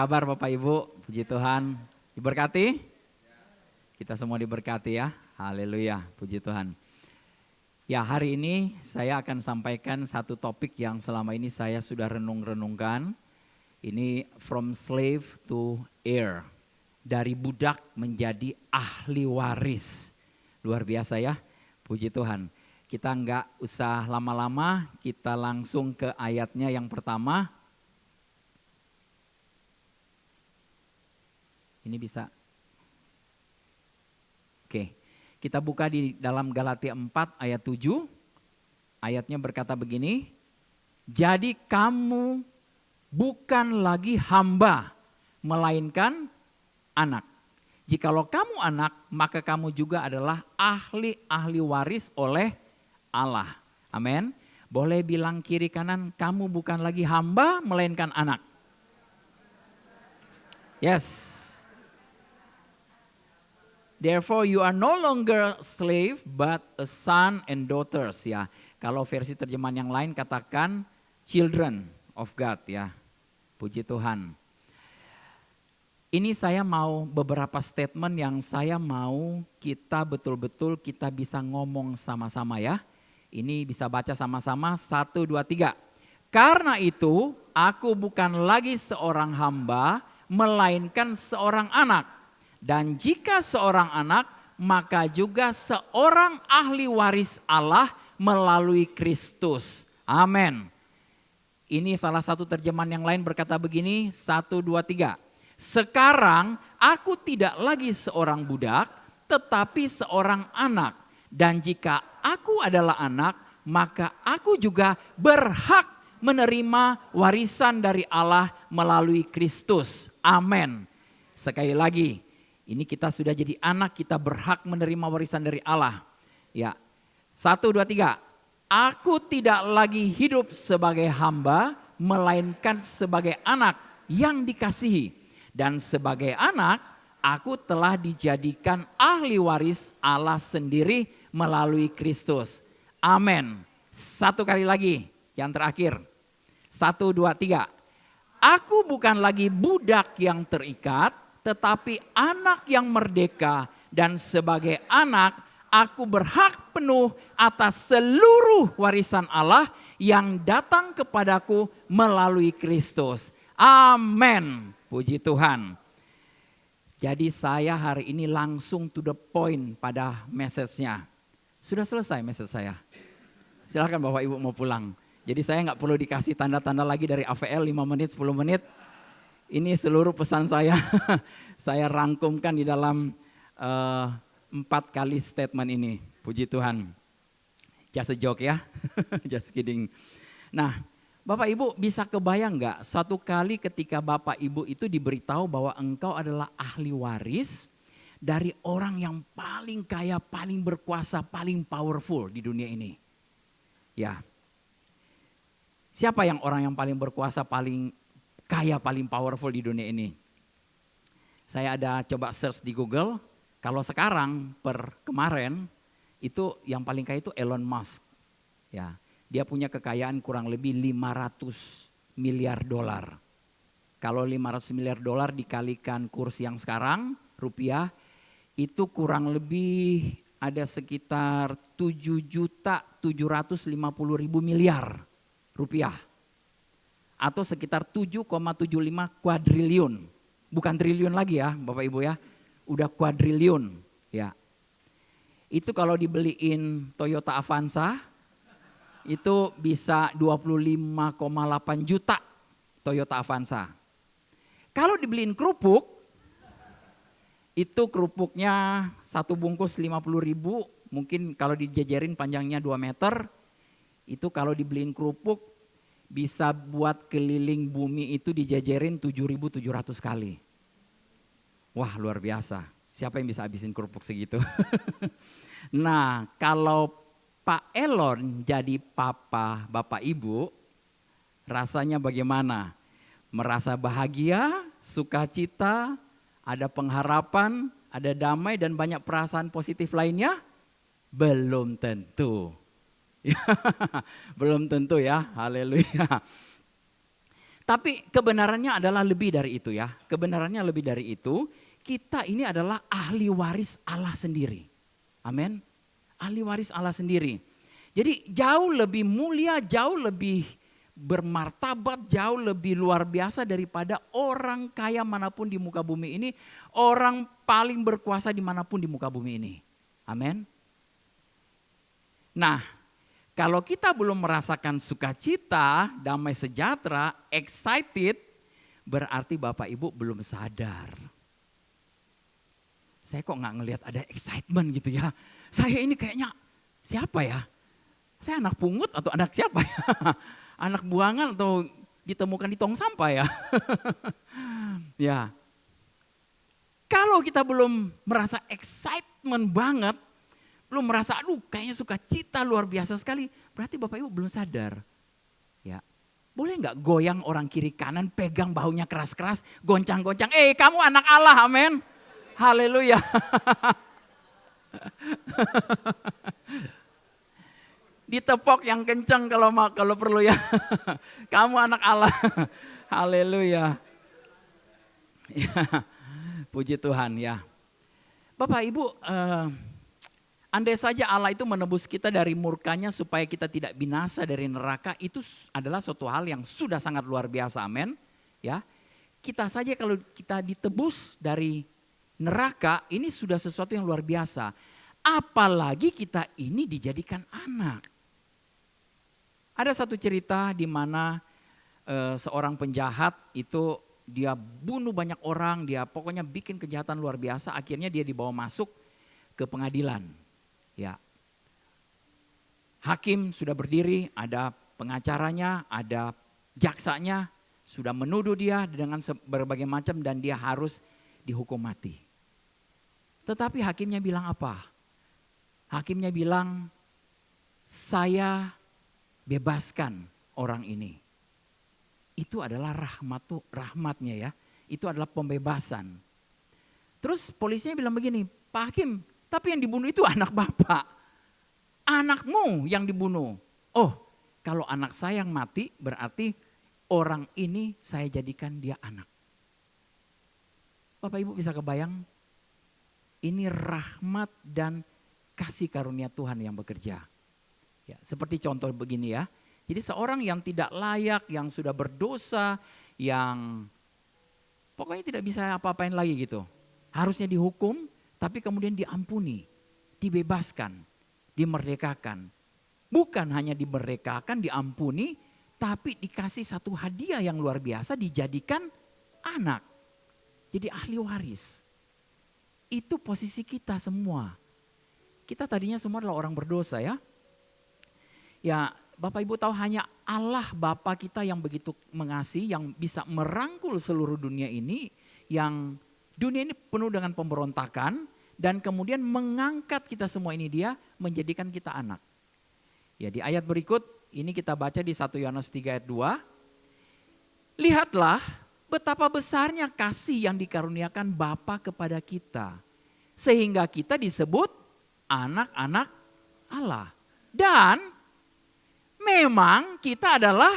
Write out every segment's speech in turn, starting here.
kabar Bapak Ibu? Puji Tuhan. Diberkati? Kita semua diberkati ya. Haleluya, puji Tuhan. Ya, hari ini saya akan sampaikan satu topik yang selama ini saya sudah renung-renungkan. Ini from slave to heir. Dari budak menjadi ahli waris. Luar biasa ya, puji Tuhan. Kita nggak usah lama-lama, kita langsung ke ayatnya yang pertama. Ini bisa. Oke, kita buka di dalam Galatia 4 ayat 7. Ayatnya berkata begini. Jadi kamu bukan lagi hamba, melainkan anak. Jikalau kamu anak, maka kamu juga adalah ahli waris oleh Allah. Amin. Boleh bilang kiri kanan, kamu bukan lagi hamba, melainkan anak. Yes. Therefore you are no longer slave but a son and daughters ya. Kalau versi terjemahan yang lain katakan children of God ya. Puji Tuhan. Ini saya mau beberapa statement yang saya mau kita betul-betul kita bisa ngomong sama-sama ya. Ini bisa baca sama-sama 1, 2, 3. Karena itu aku bukan lagi seorang hamba melainkan seorang anak. Dan jika seorang anak, maka juga seorang ahli waris Allah melalui Kristus. Amin. Ini salah satu terjemahan yang lain berkata begini, 1, 2, 3. Sekarang aku tidak lagi seorang budak, tetapi seorang anak. Dan jika aku adalah anak, maka aku juga berhak menerima warisan dari Allah melalui Kristus. Amin. Sekali lagi. Ini kita sudah jadi anak, kita berhak menerima warisan dari Allah. Ya, 1, 2, 3. Aku tidak lagi hidup sebagai hamba, melainkan sebagai anak yang dikasihi. Dan sebagai anak, aku telah dijadikan ahli waris Allah sendiri melalui Kristus. Amin. Satu kali lagi, yang terakhir. 1, 2, 3. Aku bukan lagi budak yang terikat, tetapi anak yang merdeka, dan sebagai anak aku berhak penuh atas seluruh warisan Allah yang datang kepadaku melalui Kristus. Amin. Puji Tuhan. Jadi saya hari ini langsung to the point pada message-nya. Sudah selesai message saya. Silakan Bapak Ibu mau pulang. Jadi saya nggak perlu dikasih tanda-tanda lagi dari AVL 5 menit, 10 menit. Ini seluruh pesan saya, saya rangkumkan di dalam 4 kali statement ini. Puji Tuhan. Just a joke ya, just kidding. Nah, Bapak Ibu bisa kebayang nggak suatu kali ketika Bapak Ibu itu diberitahu bahwa engkau adalah ahli waris dari orang yang paling kaya, paling berkuasa, paling powerful di dunia ini. Ya, siapa yang orang yang paling berkuasa, paling kaya, paling powerful di dunia ini? Saya ada coba search di Google. Kalau sekarang per kemarin itu yang paling kaya itu Elon Musk. Ya, dia punya kekayaan kurang lebih 500 miliar dolar. Kalau 500 miliar dolar dikalikan kurs yang sekarang rupiah itu kurang lebih ada sekitar 7.750.000 miliar rupiah. Atau sekitar 7,75 kuadriliun. Bukan triliun lagi ya Bapak Ibu ya. Udah kuadriliun ya. Itu kalau dibeliin Toyota Avanza itu bisa 25,8 juta Toyota Avanza. Kalau dibeliin kerupuk itu kerupuknya satu bungkus 50.000, mungkin kalau dijajarin panjangnya 2 meter. Itu kalau dibeliin kerupuk bisa buat keliling bumi itu dijajarin 7.700 kali. Wah, luar biasa. Siapa yang bisa habisin kerupuk segitu? Nah, kalau Pak Elon jadi papa Bapak Ibu, rasanya bagaimana? Merasa bahagia, sukacita, ada pengharapan, ada damai dan banyak perasaan positif lainnya? Belum tentu. Belum tentu ya, haleluya. Tapi kebenarannya adalah lebih dari itu ya. Kebenarannya lebih dari itu. Kita ini adalah ahli waris Allah sendiri. Amin. Ahli waris Allah sendiri. Jadi jauh lebih mulia, jauh lebih bermartabat, jauh lebih luar biasa daripada orang kaya manapun di muka bumi ini. Orang paling berkuasa dimanapun di muka bumi ini. Amin. Nah, kalau kita belum merasakan sukacita, damai sejahtera, excited, berarti Bapak Ibu belum sadar. Saya kok nggak ngelihat ada excitement gitu ya. Saya ini kayaknya siapa ya? Saya anak pungut atau anak siapa ya? Anak buangan atau ditemukan di tong sampah ya? Ya. Kalau kita belum merasa excitement banget, belum merasa aduh kayaknya sukacita luar biasa sekali, berarti Bapak Ibu belum sadar. Ya. Boleh nggak goyang orang kiri kanan, pegang bahunya keras-keras, goncang-goncang, kamu anak Allah, amin. Haleluya. Ditepok yang kencang kalau perlu ya. Kamu anak Allah. Haleluya. Ya, puji Tuhan ya. Bapak Ibu, andai saja Allah itu menebus kita dari murkanya supaya kita tidak binasa dari neraka, itu adalah suatu hal yang sudah sangat luar biasa, amin. Ya, kita saja kalau kita ditebus dari neraka, ini sudah sesuatu yang luar biasa. Apalagi kita ini dijadikan anak. Ada satu cerita di mana seorang penjahat itu dia bunuh banyak orang, dia pokoknya bikin kejahatan luar biasa, akhirnya dia dibawa masuk ke pengadilan. Ya. Hakim sudah berdiri, ada pengacaranya, ada jaksanya, sudah menuduh dia dengan berbagai macam dan dia harus dihukum mati. Tetapi hakimnya bilang apa? Hakimnya bilang, saya bebaskan orang ini. Itu adalah rahmatnya ya, itu adalah pembebasan. Terus polisinya bilang begini, Pak Hakim, tapi yang dibunuh itu anak Bapak. Anakmu yang dibunuh. Oh, kalau anak saya yang mati berarti orang ini saya jadikan dia anak. Bapak Ibu bisa kebayang? Ini rahmat dan kasih karunia Tuhan yang bekerja. Ya, seperti contoh begini ya. Jadi seorang yang tidak layak, yang sudah berdosa, yang pokoknya tidak bisa apa-apain lagi gitu. Harusnya dihukum, tapi kemudian diampuni, dibebaskan, dimerdekakan. Bukan hanya dimerdekakan, diampuni, tapi dikasih satu hadiah yang luar biasa, dijadikan anak. Jadi ahli waris. Itu posisi kita semua. Kita tadinya semua adalah orang berdosa ya. Ya, Bapak Ibu tahu hanya Allah Bapa kita yang begitu mengasihi, yang bisa merangkul seluruh dunia ini, yang dunia ini penuh dengan pemberontakan, dan kemudian mengangkat kita semua ini dia, menjadikan kita anak. Ya, di ayat berikut, ini kita baca di 1 Yohanes 3 ayat 2. Lihatlah betapa besarnya kasih yang dikaruniakan Bapa kepada kita, sehingga kita disebut anak-anak Allah. Dan memang kita adalah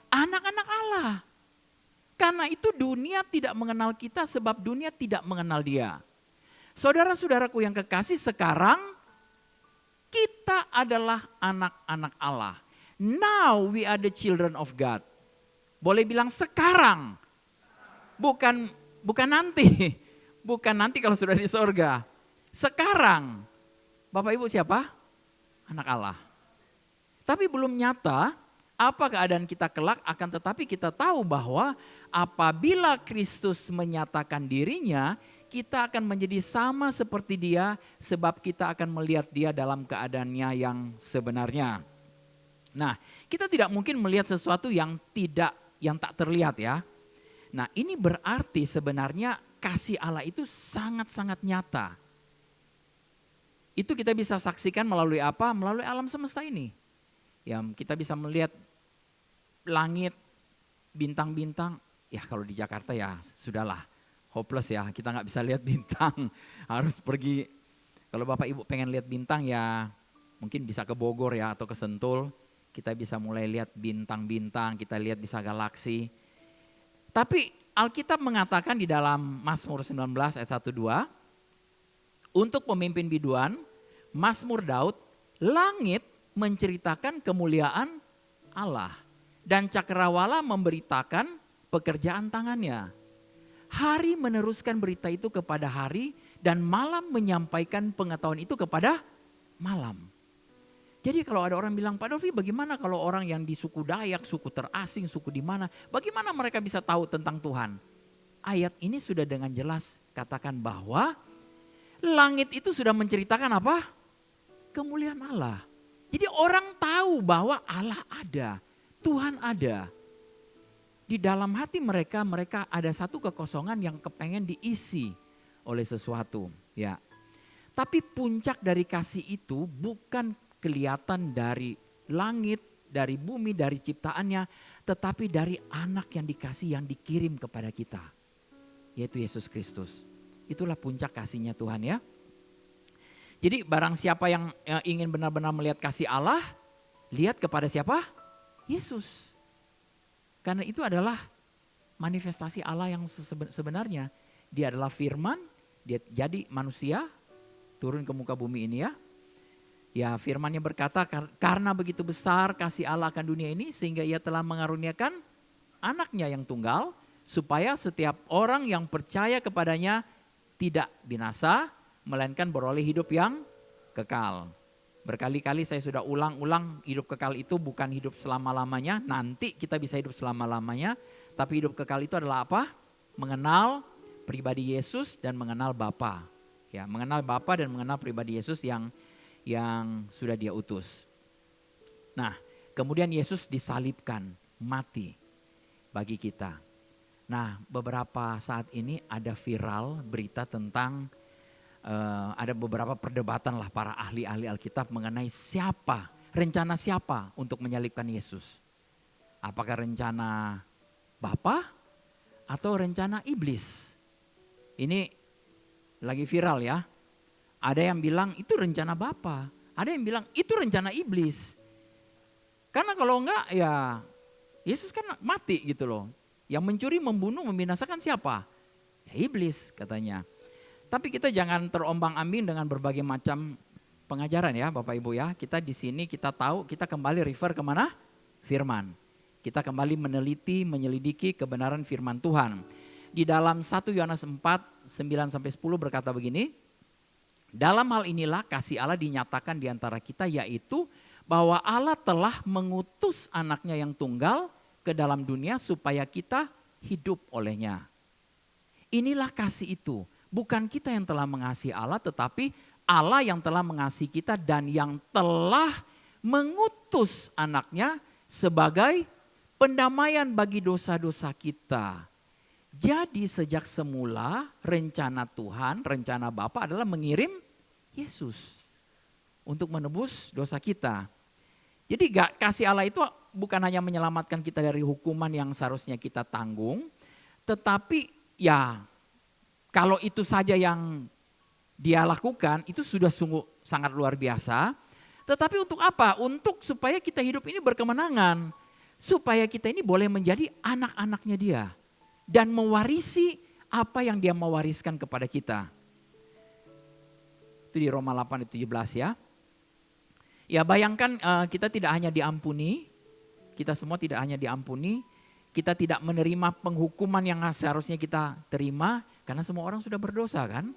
anak-anak Allah. Karena itu dunia tidak mengenal kita sebab dunia tidak mengenal dia. Saudara-saudaraku yang kekasih, sekarang kita adalah anak-anak Allah. Now we are the children of God. Boleh bilang sekarang. Bukan nanti. Bukan nanti kalau sudah di sorga. Sekarang. Bapak Ibu siapa? Anak Allah. Tapi belum nyata apa keadaan kita kelak, akan tetapi kita tahu bahwa apabila Kristus menyatakan dirinya, kita akan menjadi sama seperti dia sebab kita akan melihat dia dalam keadaannya yang sebenarnya. Nah, kita tidak mungkin melihat sesuatu yang tak terlihat ya. Nah, ini berarti sebenarnya kasih Allah itu sangat-sangat nyata. Itu kita bisa saksikan melalui apa? Melalui alam semesta ini. Ya, kita bisa melihat langit, bintang-bintang. Ya kalau di Jakarta ya sudahlah, hopeless ya. Kita nggak bisa lihat bintang, harus pergi. Kalau Bapak Ibu pengen lihat bintang ya mungkin bisa ke Bogor ya atau ke Sentul. Kita bisa mulai lihat bintang-bintang, kita lihat bisa galaksi. Tapi Alkitab mengatakan di dalam Mazmur 19 ayat 1-2, untuk pemimpin biduan, Mazmur Daud, langit menceritakan kemuliaan Allah dan cakrawala memberitakan pekerjaan tangannya. Hari meneruskan berita itu kepada hari dan malam menyampaikan pengetahuan itu kepada malam. Jadi kalau ada orang bilang, Pak Dolfi bagaimana kalau orang yang di suku Dayak, suku terasing, suku di mana, bagaimana mereka bisa tahu tentang Tuhan? Ayat ini sudah dengan jelas katakan bahwa langit itu sudah menceritakan apa? Kemuliaan Allah. Jadi orang tahu bahwa Allah ada, Tuhan ada. Di dalam hati mereka ada satu kekosongan yang kepengen diisi oleh sesuatu. Ya. Tapi puncak dari kasih itu bukan kelihatan dari langit, dari bumi, dari ciptaannya, tetapi dari anak yang dikasih, yang dikirim kepada kita, yaitu Yesus Kristus. Itulah puncak kasihnya Tuhan ya. Jadi barang siapa yang ingin benar-benar melihat kasih Allah, lihat kepada siapa? Yesus. Karena itu adalah manifestasi Allah yang sebenarnya. Dia adalah firman, dia jadi manusia, turun ke muka bumi ini ya. Ya firman-Nya berkata, karena begitu besar kasih Allah akan dunia ini sehingga ia telah mengaruniakan anaknya yang tunggal supaya setiap orang yang percaya kepadanya tidak binasa melainkan beroleh hidup yang kekal. Berkali-kali saya sudah ulang-ulang, hidup kekal itu bukan hidup selama-lamanya, nanti kita bisa hidup selama-lamanya, tapi hidup kekal itu adalah apa? Mengenal pribadi Yesus dan mengenal Bapa. Ya, mengenal Bapa dan mengenal pribadi Yesus yang sudah Dia utus. Nah, kemudian Yesus disalibkan, mati bagi kita. Nah, beberapa saat ini ada viral berita tentang ada beberapa perdebatan lah para ahli-ahli Alkitab mengenai rencana siapa untuk menyalibkan Yesus. Apakah rencana Bapa atau rencana iblis? Ini lagi viral ya. Ada yang bilang itu rencana Bapa, ada yang bilang itu rencana iblis. Karena kalau enggak ya Yesus kan mati gitu loh. Yang mencuri, membunuh, membinasakan siapa? Ya iblis katanya. Tapi kita jangan terombang-ambing dengan berbagai macam pengajaran ya Bapak Ibu ya. Kita di sini kita tahu, kita kembali refer kemana? Firman. Kita kembali meneliti, menyelidiki kebenaran firman Tuhan. Di dalam 1 Yohanes 4, 9-10 berkata begini. Dalam hal inilah kasih Allah dinyatakan di antara kita, yaitu bahwa Allah telah mengutus anaknya yang tunggal ke dalam dunia supaya kita hidup olehnya. Inilah kasih itu. Bukan kita yang telah mengasihi Allah, tetapi Allah yang telah mengasihi kita dan yang telah mengutus anaknya sebagai pendamaian bagi dosa-dosa kita. Jadi sejak semula rencana Tuhan, rencana Bapa adalah mengirim Yesus untuk menebus dosa kita. Jadi kasih Allah itu bukan hanya menyelamatkan kita dari hukuman yang seharusnya kita tanggung, tetapi ya kalau itu saja yang Dia lakukan itu sudah sungguh sangat luar biasa. Tetapi untuk apa? Untuk supaya kita hidup ini berkemenangan, supaya kita ini boleh menjadi anak-anaknya Dia dan mewarisi apa yang Dia mewariskan kepada kita. Itu di Roma 8 ayat 17 ya. Ya bayangkan kita tidak hanya diampuni, kita semua tidak hanya diampuni, kita tidak menerima penghukuman yang seharusnya kita terima karena semua orang sudah berdosa kan.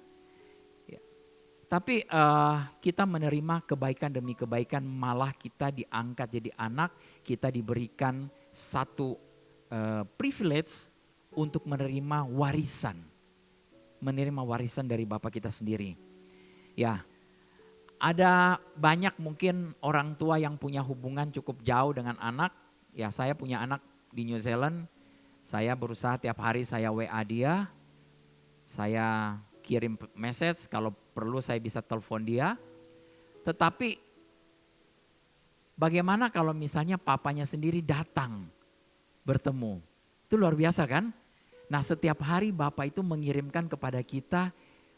Ya. Tapi kita menerima kebaikan demi kebaikan, malah kita diangkat jadi anak, kita diberikan satu privilege untuk menerima warisan. Menerima warisan dari Bapa kita sendiri. Ya, ada banyak mungkin orang tua yang punya hubungan cukup jauh dengan anak. Ya, saya punya anak di New Zealand. Saya berusaha tiap hari saya WA dia. Saya kirim message, kalau perlu saya bisa telepon dia. Tetapi bagaimana kalau misalnya papanya sendiri datang bertemu? Itu luar biasa kan? Nah, setiap hari Bapa itu mengirimkan kepada kita,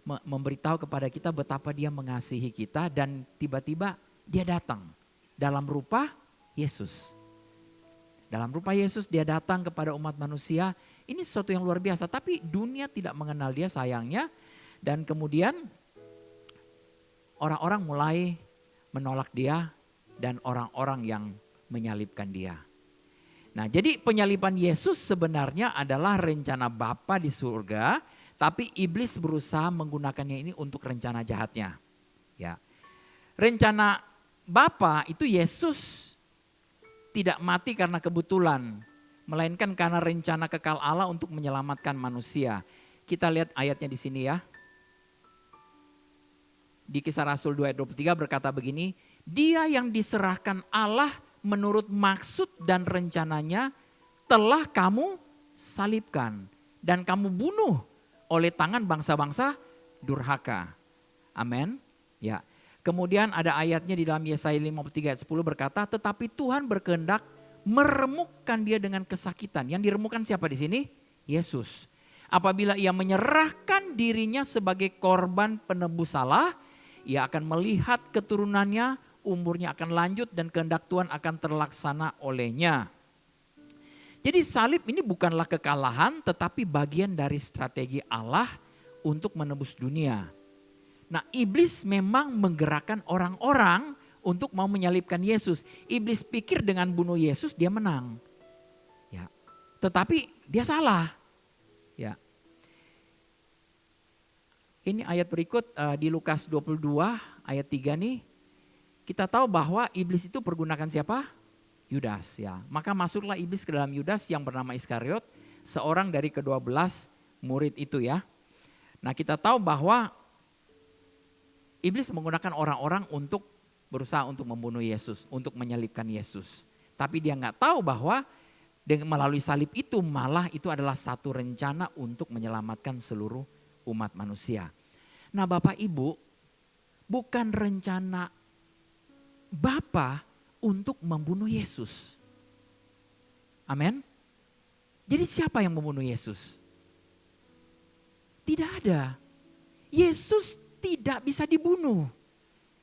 memberitahu kepada kita betapa Dia mengasihi kita dan tiba-tiba Dia datang dalam rupa Yesus. Dalam rupa Yesus Dia datang kepada umat manusia Ini sesuatu yang luar biasa, tapi dunia tidak mengenal dia sayangnya. Dan kemudian orang-orang mulai menolak dia dan orang-orang yang menyalibkan dia. Nah, jadi penyaliban Yesus sebenarnya adalah rencana Bapa di surga, tapi iblis berusaha menggunakannya ini untuk rencana jahatnya. Ya. Rencana Bapa itu Yesus tidak mati karena kebetulan, melainkan karena rencana kekal Allah untuk menyelamatkan manusia. Kita lihat ayatnya di sini ya. Di Kisah Rasul 2 ayat 23 berkata begini, dia yang diserahkan Allah menurut maksud dan rencananya telah kamu salibkan dan kamu bunuh oleh tangan bangsa-bangsa durhaka. Amin. Ya. Kemudian ada ayatnya di dalam Yesaya 53 ayat 10 berkata, tetapi Tuhan berkehendak meremukkan dia dengan kesakitan. Yang diremukkan siapa di sini? Yesus. Apabila ia menyerahkan dirinya sebagai korban penebus salah, ia akan melihat keturunannya, umurnya akan lanjut dan kehendak Tuhan akan terlaksana olehnya. Jadi salib ini bukanlah kekalahan tetapi bagian dari strategi Allah untuk menebus dunia. Nah, iblis memang menggerakkan orang-orang untuk mau menyalibkan Yesus. Iblis pikir dengan bunuh Yesus dia menang. Ya. Tetapi dia salah. Ya. Ini ayat berikut di Lukas 22 ayat 3 nih. Kita tahu bahwa iblis itu pergunakan siapa? Yudas ya. Maka masuklah iblis ke dalam Yudas yang bernama Iskariot, seorang dari ke-12 murid itu ya. Nah, kita tahu bahwa iblis menggunakan orang-orang untuk berusaha untuk membunuh Yesus, untuk menyalibkan Yesus. Tapi dia nggak tahu bahwa melalui salib itu malah itu adalah satu rencana untuk menyelamatkan seluruh umat manusia. Nah, Bapak Ibu, bukan rencana Bapa untuk membunuh Yesus. Amin. Jadi siapa yang membunuh Yesus? Tidak ada. Yesus tidak bisa dibunuh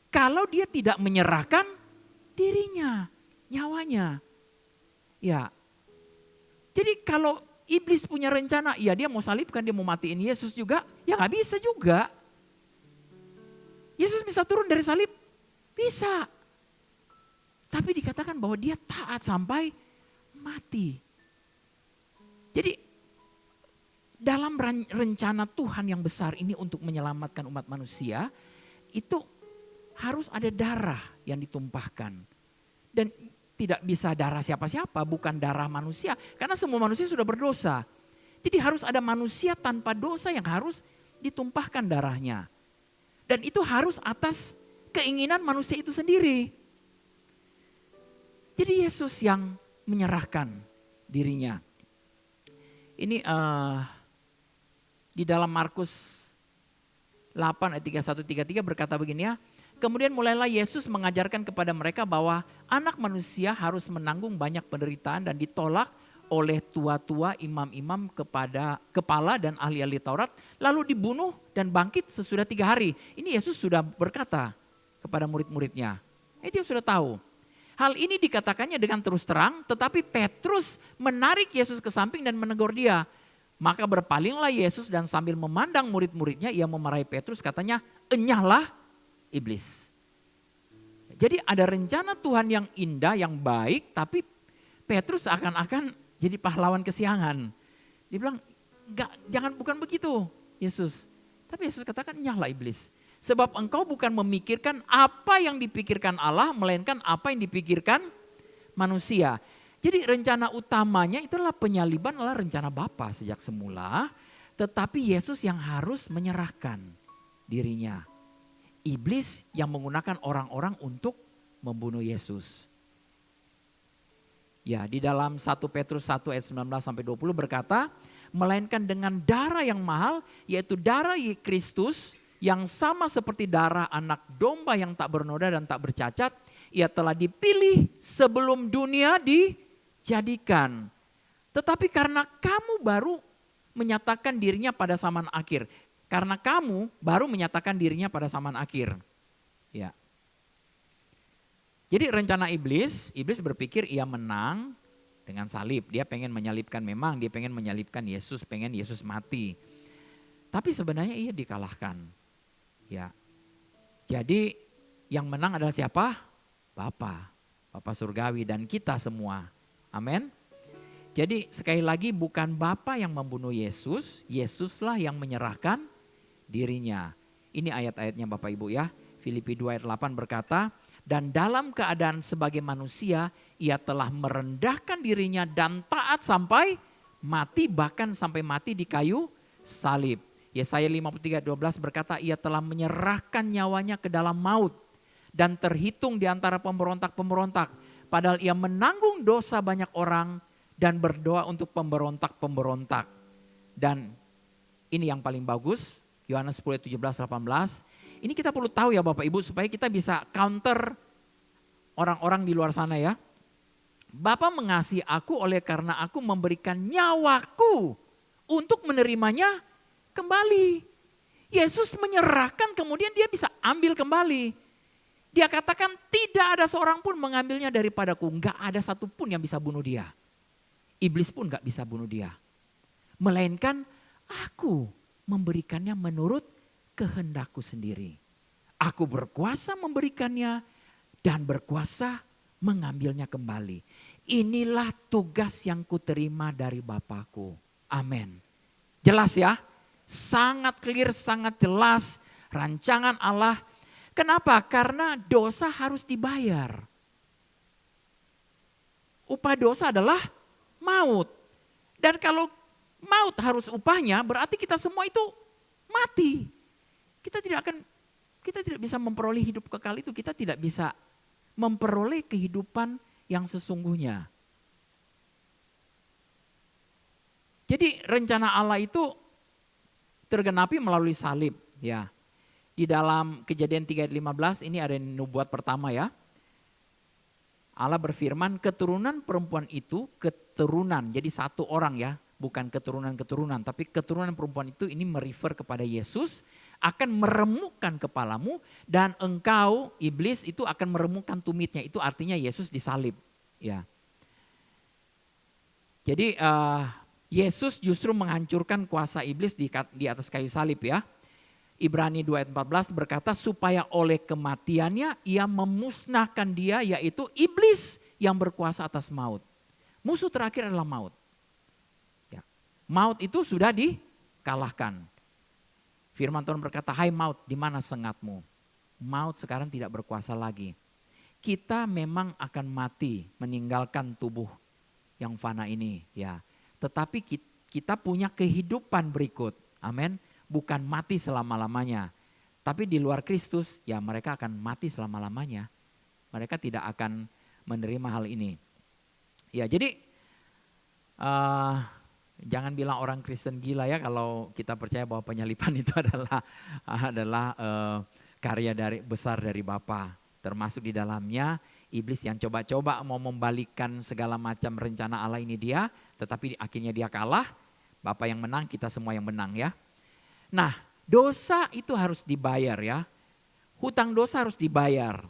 kalau dia tidak menyerahkan dirinya, nyawanya. Ya. Jadi kalau iblis punya rencana, ya dia mau salibkan, dia mau matiin Yesus juga, ya gak bisa juga. Yesus bisa turun dari salib? Bisa. Tapi dikatakan bahwa dia taat sampai mati. Jadi dalam rencana Tuhan yang besar ini untuk menyelamatkan umat manusia, itu harus ada darah yang ditumpahkan. Dan tidak bisa darah siapa-siapa, bukan darah manusia. Karena semua manusia sudah berdosa. Jadi harus ada manusia tanpa dosa yang harus ditumpahkan darahnya. Dan itu harus atas keinginan manusia itu sendiri. Jadi Yesus yang menyerahkan dirinya. Ini di dalam Markus 8 ayat 31-33 berkata begini ya. Kemudian mulailah Yesus mengajarkan kepada mereka bahwa anak manusia harus menanggung banyak penderitaan dan ditolak oleh tua-tua, imam-imam, kepala dan ahli-ahli Taurat. Lalu dibunuh dan bangkit sesudah 3 hari. Ini Yesus sudah berkata kepada murid-muridnya. Dia sudah tahu. Hal ini dikatakannya dengan terus terang, tetapi Petrus menarik Yesus ke samping dan menegur dia. Maka berpalinglah Yesus dan sambil memandang murid-muridnya, ia memarahi Petrus, katanya, enyahlah iblis. Jadi ada rencana Tuhan yang indah, yang baik, tapi Petrus akan jadi pahlawan kesiangan. Dia bilang, bukan begitu Yesus. Tapi Yesus katakan, enyahlah iblis. Sebab engkau bukan memikirkan apa yang dipikirkan Allah, melainkan apa yang dipikirkan manusia. Jadi rencana utamanya itulah penyaliban adalah rencana Bapa sejak semula. Tetapi Yesus yang harus menyerahkan dirinya. Iblis yang menggunakan orang-orang untuk membunuh Yesus. Ya, di dalam 1 Petrus 1 ayat 19-20 berkata, melainkan dengan darah yang mahal, yaitu darah Kristus, yang sama seperti darah anak domba yang tak bernoda dan tak bercacat, ia telah dipilih sebelum dunia dijadikan. Tetapi karena kamu baru menyatakan dirinya pada zaman akhir. Karena kamu baru menyatakan dirinya pada zaman akhir. Ya. Jadi rencana iblis berpikir ia menang dengan salib. Dia pengen menyalibkan, memang dia pengen menyalibkan Yesus, pengen Yesus mati. Tapi sebenarnya ia dikalahkan. Ya. Jadi yang menang adalah siapa? Bapa surgawi dan kita semua. Amin. Jadi sekali lagi bukan Bapa yang membunuh Yesus, Yesuslah yang menyerahkan dirinya. Ini ayat-ayatnya Bapak Ibu ya. Filipi 2 ayat 8 berkata, dan dalam keadaan sebagai manusia ia telah merendahkan dirinya dan taat sampai mati, bahkan sampai mati di kayu salib. Yesaya 53 ayat 12 berkata, ia telah menyerahkan nyawanya ke dalam maut dan terhitung di antara pemberontak-pemberontak. Padahal ia menanggung dosa banyak orang dan berdoa untuk pemberontak-pemberontak. Dan ini yang paling bagus, Yohanes 10, 17, 18. Ini kita perlu tahu ya Bapak Ibu supaya kita bisa counter orang-orang di luar sana ya. Bapa mengasihi aku oleh karena aku memberikan nyawaku untuk menerimanya kembali. Yesus menyerahkan kemudian dia bisa ambil kembali. Dia katakan tidak ada seorang pun mengambilnya daripadaku. Enggak ada satu pun yang bisa bunuh dia. Iblis pun gak bisa bunuh dia. Melainkan aku memberikannya menurut kehendakku sendiri. Aku berkuasa memberikannya dan berkuasa mengambilnya kembali. Inilah tugas yang kuterima dari Bapakku. Amin. Jelas ya? Sangat clear, sangat jelas rancangan Allah. Kenapa? Karena dosa harus dibayar. Upah dosa adalah maut. Dan kalau maut harus upahnya, berarti kita semua itu mati. Kita tidak bisa memperoleh hidup kekal itu, kita tidak bisa memperoleh kehidupan yang sesungguhnya. Jadi rencana Allah itu tergenapi melalui salib, ya. Di dalam Kejadian 3 ayat 15 ini ada nubuat pertama ya. Allah berfirman keturunan perempuan itu, keturunan, jadi satu orang ya, bukan keturunan-keturunan, tapi keturunan perempuan itu ini merefer kepada Yesus, akan meremukkan kepalamu dan engkau, iblis itu akan meremukkan tumitnya, itu artinya Yesus disalib. Ya. Jadi Yesus justru menghancurkan kuasa iblis di atas kayu salib ya. Ibrani 2 ayat 14 berkata supaya oleh kematiannya ia memusnahkan dia yaitu iblis yang berkuasa atas maut. Musuh terakhir adalah maut. Ya. Maut itu sudah dikalahkan. Firman Tuhan berkata, hai maut di mana sengatmu? Maut sekarang tidak berkuasa lagi. Kita memang akan mati meninggalkan tubuh yang fana ini. Ya. Tetapi kita punya kehidupan berikut. Amin. Bukan mati selama-lamanya. Tapi di luar Kristus ya mereka akan mati selama-lamanya. Mereka tidak akan menerima hal ini. Ya jadi jangan bilang orang Kristen gila ya kalau kita percaya bahwa penyaliban itu adalah karya besar dari Bapa. Termasuk di dalamnya iblis yang coba-coba mau membalikkan segala macam rencana Allah ini dia. Tetapi akhirnya dia kalah. Bapa yang menang, kita semua yang menang ya. Nah, dosa itu harus dibayar ya. Hutang dosa harus dibayar.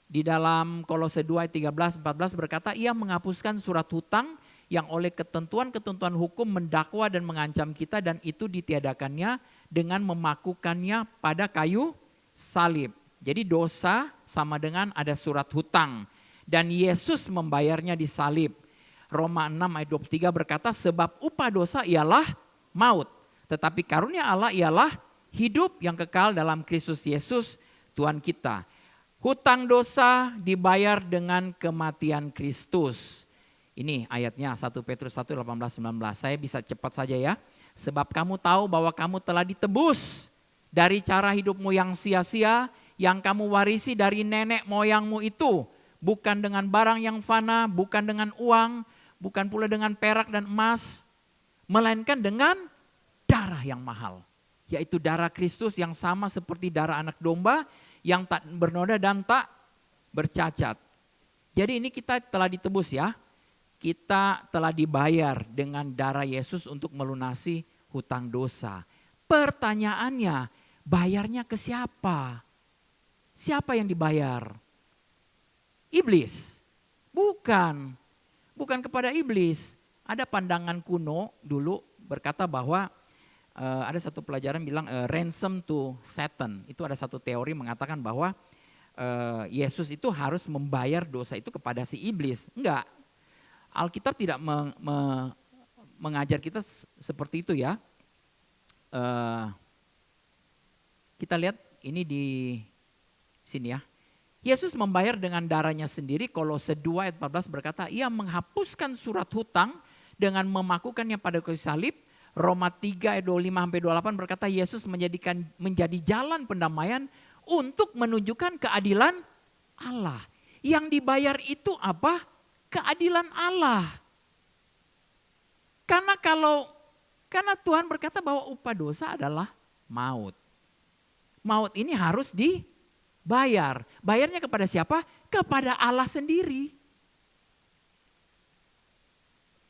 Di dalam Kolose 2 ayat 13-14 berkata, ia menghapuskan surat hutang yang oleh ketentuan-ketentuan hukum mendakwa dan mengancam kita dan itu ditiadakannya dengan memakukannya pada kayu salib. Jadi dosa sama dengan ada surat hutang dan Yesus membayarnya di salib. Roma 6 ayat 23 berkata, sebab upah dosa ialah maut. Tetapi karunia Allah ialah hidup yang kekal dalam Kristus Yesus Tuhan kita. Hutang dosa dibayar dengan kematian Kristus. Ini ayatnya 1 Petrus 1, 18-19. Saya bisa cepat saja ya. Sebab kamu tahu bahwa kamu telah ditebus dari cara hidupmu yang sia-sia, yang kamu warisi dari nenek moyangmu itu. Bukan dengan barang yang fana, bukan dengan uang, bukan pula dengan perak dan emas. Melainkan dengan darah yang mahal, yaitu darah Kristus yang sama seperti darah anak domba yang tak bernoda dan tak bercacat. Jadi ini kita telah ditebus ya, kita telah dibayar dengan darah Yesus untuk melunasi hutang dosa. Pertanyaannya, bayarnya ke siapa? Siapa yang dibayar? Iblis? Bukan. bukan kepada iblis. Ada pandangan kuno dulu berkata bahwa ada satu pelajaran bilang ransom to Satan. Itu ada satu teori mengatakan bahwa Yesus itu harus membayar dosa itu kepada si iblis. Enggak, Alkitab tidak mengajar kita seperti itu ya. Kita lihat ini di sini ya. Yesus membayar dengan darahnya sendiri. Kolose 2 ayat 14 berkata, ia menghapuskan surat hutang dengan memakukannya pada kayu salib. Roma 3 ayat 25-28 berkata, Yesus menjadi jalan pendamaian untuk menunjukkan keadilan Allah. Yang dibayar itu apa? Keadilan Allah. Karena Tuhan berkata bahwa upah dosa adalah maut. Maut ini harus dibayar. Bayarnya kepada siapa? Kepada Allah sendiri.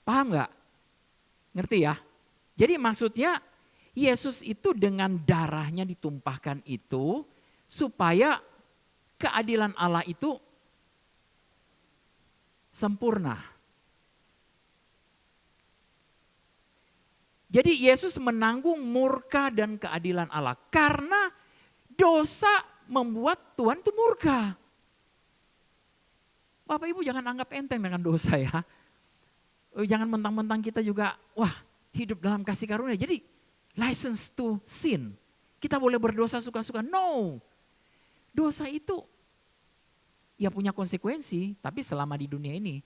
Paham gak? Ngerti ya? Jadi maksudnya Yesus itu dengan darahnya ditumpahkan itu supaya keadilan Allah itu sempurna. Jadi Yesus menanggung murka dan keadilan Allah karena dosa membuat Tuhan itu murka. Bapak Ibu jangan anggap enteng dengan dosa ya. Jangan mentang-mentang kita juga hidup dalam kasih karunia. Jadi license to sin. Kita boleh berdosa suka-suka. No. Dosa itu ya punya konsekuensi, tapi selama di dunia ini.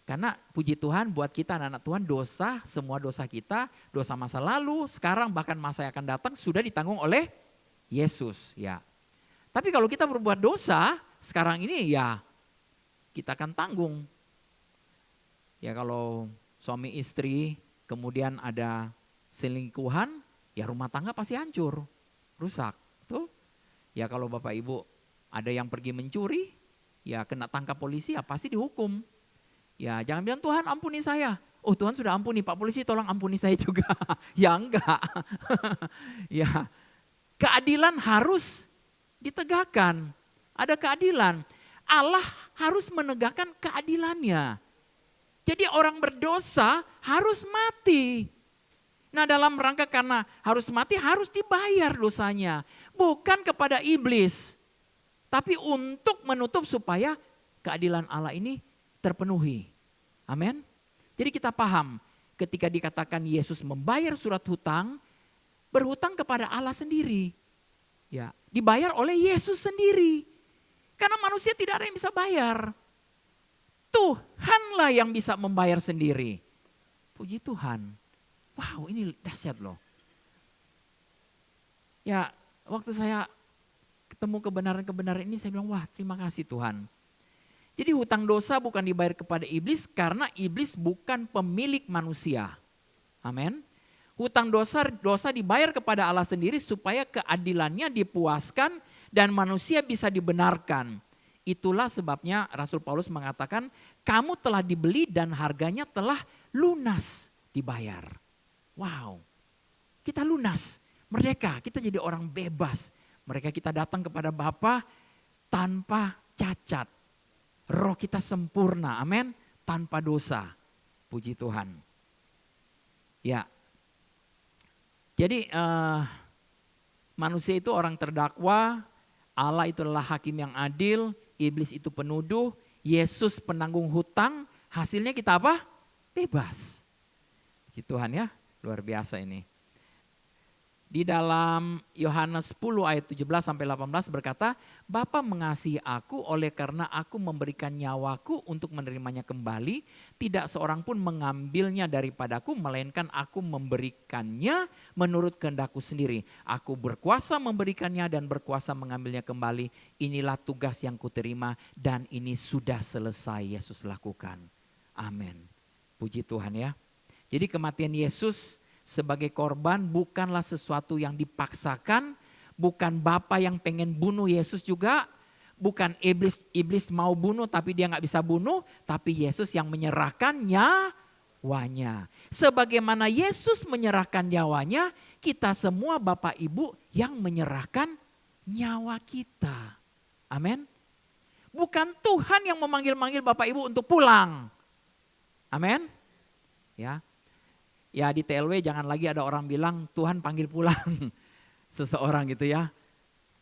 Karena puji Tuhan buat kita anak-anak Tuhan dosa, semua dosa kita, dosa masa lalu, sekarang bahkan masa yang akan datang sudah ditanggung oleh Yesus. Ya. Tapi kalau kita berbuat dosa, sekarang ini ya kita akan tanggung. Ya kalau suami istri kemudian ada selingkuhan, ya rumah tangga pasti hancur, rusak. Betul? Ya kalau Bapak Ibu ada yang pergi mencuri, ya kena tangkap polisi, ya pasti dihukum. Ya jangan bilang Tuhan ampuni saya. Oh Tuhan sudah ampuni, Pak Polisi tolong ampuni saya juga. Ya enggak. Ya keadilan harus ditegakkan. Ada keadilan. Allah harus menegakkan keadilannya. Jadi orang berdosa harus mati. Nah dalam rangka karena harus mati harus dibayar dosanya. Bukan kepada iblis. Tapi untuk menutup supaya keadilan Allah ini terpenuhi. Amin. Jadi kita paham ketika dikatakan Yesus membayar surat hutang, berhutang kepada Allah sendiri. Ya, dibayar oleh Yesus sendiri. Karena manusia tidak ada yang bisa bayar. Tuhanlah yang bisa membayar sendiri. Puji Tuhan. Wow, ini dahsyat loh. Ya, waktu saya ketemu kebenaran-kebenaran ini saya bilang, wah terima kasih Tuhan. Jadi hutang dosa bukan dibayar kepada iblis karena iblis bukan pemilik manusia. Amin. Hutang dosa dibayar kepada Allah sendiri supaya keadilannya dipuaskan dan manusia bisa dibenarkan. Itulah sebabnya Rasul Paulus mengatakan kamu telah dibeli dan harganya telah lunas dibayar. Wow, kita lunas, merdeka, kita jadi orang bebas. Mereka kita datang kepada Bapa tanpa cacat. Roh kita sempurna, amin, tanpa dosa. Puji Tuhan. Ya, jadi manusia itu orang terdakwa, Allah itu adalah hakim yang adil, iblis itu penuduh, Yesus penanggung hutang, hasilnya kita apa? Bebas. Puji Tuhan ya, luar biasa ini. Di dalam Yohanes 10 ayat 17 sampai 18 berkata, Bapa mengasihi aku oleh karena aku memberikan nyawaku untuk menerimanya kembali. Tidak seorang pun mengambilnya daripadaku, melainkan aku memberikannya menurut kehendakku sendiri. Aku berkuasa memberikannya dan berkuasa mengambilnya kembali. Inilah tugas yang kuterima dan ini sudah selesai Yesus lakukan. Amin. Puji Tuhan ya. Jadi kematian Yesus sebagai korban bukanlah sesuatu yang dipaksakan, bukan Bapa yang pengen bunuh Yesus juga, bukan iblis mau bunuh tapi dia nggak bisa bunuh, tapi Yesus yang menyerahkan nyawanya. Sebagaimana Yesus menyerahkan nyawanya, kita semua Bapak Ibu yang menyerahkan nyawa kita. Amin. Bukan Tuhan yang memanggil-manggil Bapak Ibu untuk pulang. Amin. Ya. Ya di TLW jangan lagi ada orang bilang Tuhan panggil pulang seseorang gitu ya.